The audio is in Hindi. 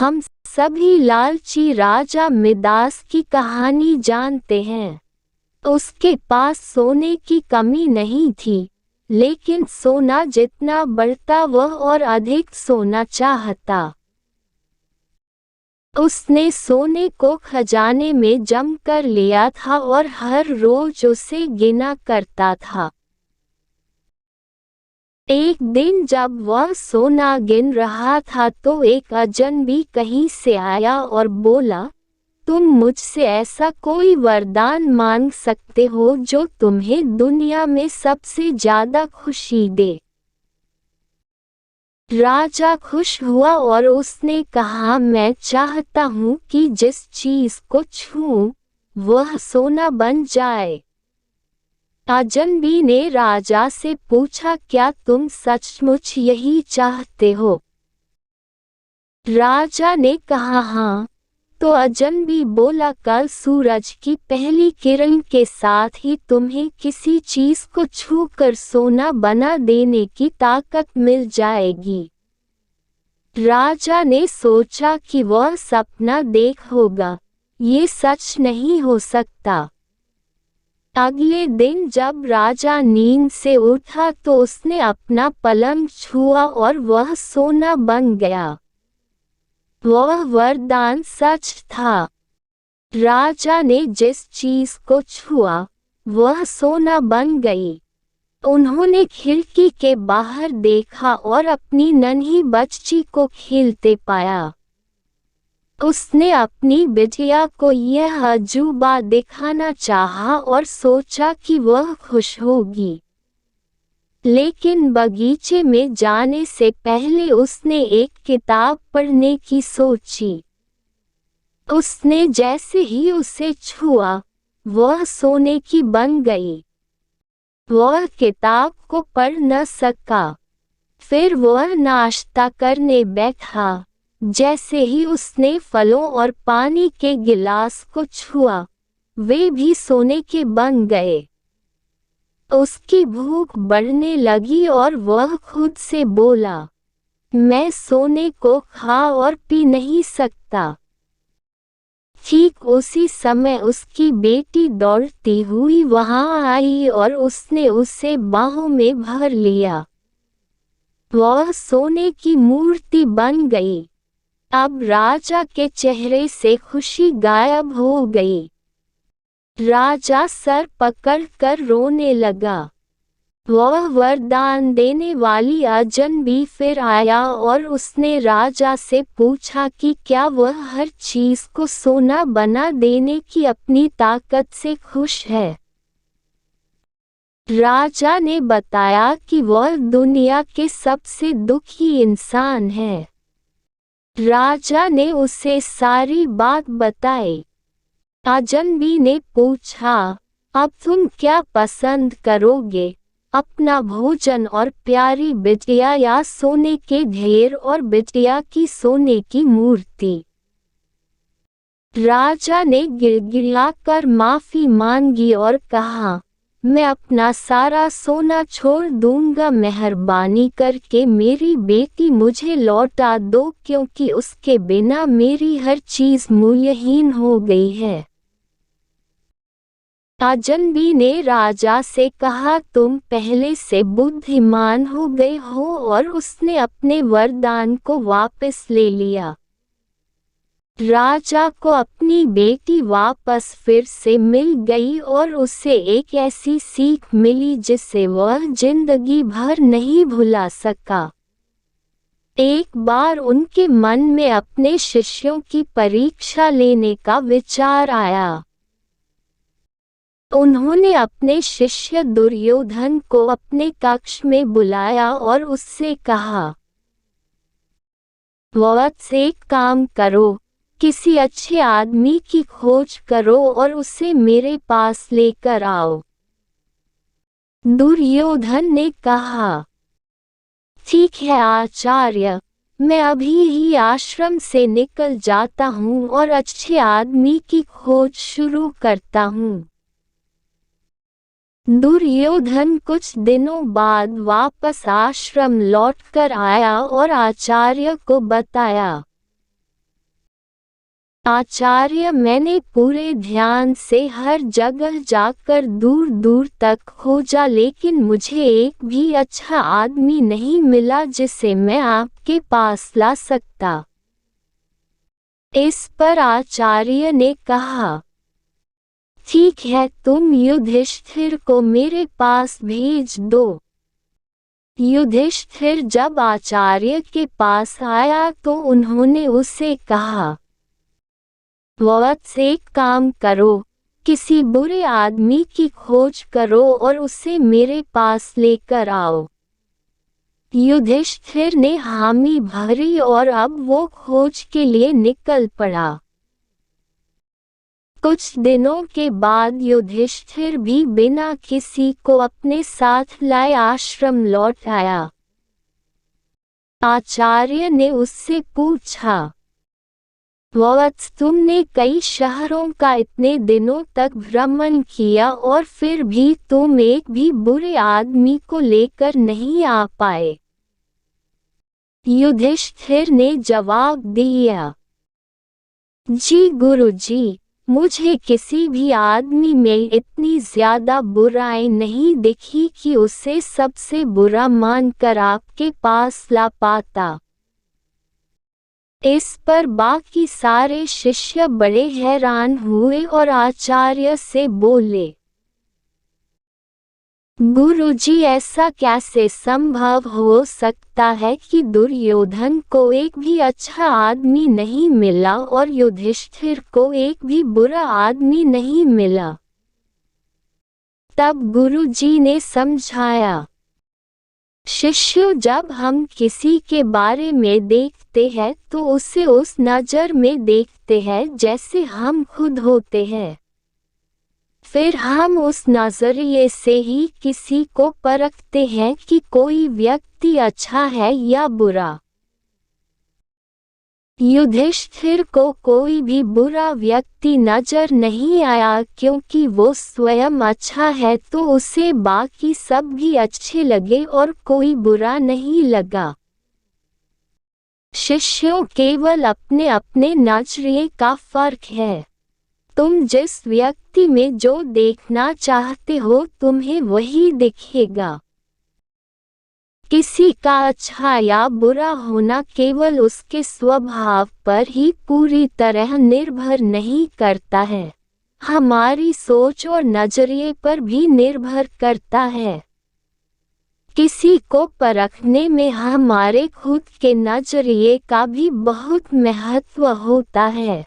हम सभी लालची राजा मिदास की कहानी जानते हैं। उसके पास सोने की कमी नहीं थी, लेकिन सोना जितना बढ़ता वह और अधिक सोना चाहता। उसने सोने को खजाने में जम कर लिया था और हर रोज उसे गिना करता था। एक दिन जब वह सोना गिन रहा था तो एक अजनबी कहीं से आया और बोला, तुम मुझसे ऐसा कोई वरदान मांग सकते हो जो तुम्हें दुनिया में सबसे ज्यादा खुशी दे। राजा खुश हुआ और उसने कहा, मैं चाहता हूँ कि जिस चीज को छूऊं वह सोना बन जाए। अजनबी ने राजा से पूछा, क्या तुम सचमुच यही चाहते हो? राजा ने कहा, हाँ। तो अजनबी बोला, कल सूरज की पहली किरण के साथ ही तुम्हें किसी चीज को छूकर सोना बना देने की ताकत मिल जाएगी। राजा ने सोचा कि वह सपना देख होगा, ये सच नहीं हो सकता। अगले दिन जब राजा नींद से उठा तो उसने अपना पलंग छुआ और वह सोना बन गया। वह वरदान सच था। राजा ने जिस चीज को छुआ वह सोना बन गई। उन्होंने खिड़की के बाहर देखा और अपनी नन्ही बच्ची को खेलते पाया। उसने अपनी बिटिया को यह अजूबा दिखाना चाहा और सोचा कि वह खुश होगी। लेकिन बगीचे में जाने से पहले उसने एक किताब पढ़ने की सोची। उसने जैसे ही उसे छुआ वह सोने की बन गई। वह किताब को पढ़ न सका। फिर वह नाश्ता करने बैठा। जैसे ही उसने फलों और पानी के गिलास को छुआ वे भी सोने के बन गए। उसकी भूख बढ़ने लगी और वह खुद से बोला, मैं सोने को खा और पी नहीं सकता। ठीक उसी समय उसकी बेटी दौड़ती हुई वहां आई और उसने उसे बाहों में भर लिया। वह सोने की मूर्ति बन गई। अब राजा के चेहरे से खुशी गायब हो गई। राजा सर पकड़कर रोने लगा। वह वरदान देने वाली अजनबी फिर आया और उसने राजा से पूछा कि क्या वह हर चीज को सोना बना देने की अपनी ताकत से खुश है। राजा ने बताया कि वह दुनिया के सबसे दुखी इंसान है। राजा ने उसे सारी बात बताई। अजनबी ने पूछा, अब तुम क्या पसंद करोगे, अपना भोजन और प्यारी बिटिया या सोने के ढेर और बिटिया की सोने की मूर्ति? राजा ने गिड़गिड़ाकर माफी मांगी और कहा, मैं अपना सारा सोना छोड़ दूंगा, मेहरबानी करके मेरी बेटी मुझे लौटा दो क्योंकि उसके बिना मेरी हर चीज मूल्यहीन हो गई है। अजनबी ने राजा से कहा, तुम पहले से बुद्धिमान हो गए हो और उसने अपने वरदान को वापस ले लिया। राजा को अपनी बेटी वापस फिर से मिल गई और उसे एक ऐसी सीख मिली जिसे वह जिंदगी भर नहीं भुला सका। एक बार उनके मन में अपने शिष्यों की परीक्षा लेने का विचार आया। उन्होंने अपने शिष्य दुर्योधन को अपने कक्ष में बुलाया और उससे कहा, वत्स एक काम करो, किसी अच्छे आदमी की खोज करो और उसे मेरे पास लेकर आओ। दुर्योधन ने कहा, ठीक है आचार्य, मैं अभी ही आश्रम से निकल जाता हूँ और अच्छे आदमी की खोज शुरू करता हूँ। दुर्योधन कुछ दिनों बाद वापस आश्रम लौटकर आया और आचार्य को बताया। आचार्य, मैंने पूरे ध्यान से हर जगह जाकर दूर दूर तक खोजा, लेकिन मुझे एक भी अच्छा आदमी नहीं मिला जिसे मैं आपके पास ला सकता। इस पर आचार्य ने कहा, ठीक है, तुम युधिष्ठिर को मेरे पास भेज दो। युधिष्ठिर जब आचार्य के पास आया तो उन्होंने उसे कहा, वत्स, एक काम करो, किसी बुरे आदमी की खोज करो और उसे मेरे पास लेकर आओ। युधिष्ठिर ने हामी भरी और अब वो खोज के लिए निकल पड़ा। कुछ दिनों के बाद युधिष्ठिर भी बिना किसी को अपने साथ लाए आश्रम लौट आया। आचार्य ने उससे पूछा, वत्स, तुमने कई शहरों का इतने दिनों तक भ्रमण किया और फिर भी तुम एक भी बुरे आदमी को लेकर नहीं आ पाए। युधिष्ठिर ने जवाब दिया, जी गुरुजी, मुझे किसी भी आदमी में इतनी ज्यादा बुराई नहीं दिखी कि उसे सबसे बुरा मानकर आपके पास ला पाता। इस पर बाकी सारे शिष्य बड़े हैरान हुए और आचार्य से बोले, गुरुजी, ऐसा कैसे संभव हो सकता है कि दुर्योधन को एक भी अच्छा आदमी नहीं मिला और युधिष्ठिर को एक भी बुरा आदमी नहीं मिला। तब गुरुजी ने समझाया, शिष्यों, जब हम किसी के बारे में देखते हैं तो उसे उस नज़र में देखते हैं जैसे हम खुद होते हैं। फिर हम उस नज़रिए से ही किसी को परखते हैं कि कोई व्यक्ति अच्छा है या बुरा। युधिष्ठिर को कोई भी बुरा व्यक्ति नजर नहीं आया क्योंकि वो स्वयं अच्छा है, तो उसे बाकी सब भी अच्छे लगे और कोई बुरा नहीं लगा। शिष्यों, केवल अपने अपने नजरिए का फर्क है। तुम जिस व्यक्ति में जो देखना चाहते हो तुम्हें वही दिखेगा। किसी का अच्छा या बुरा होना केवल उसके स्वभाव पर ही पूरी तरह निर्भर नहीं करता है, हमारी सोच और नजरिए पर भी निर्भर करता है। किसी को परखने में हमारे खुद के नजरिए का भी बहुत महत्व होता है।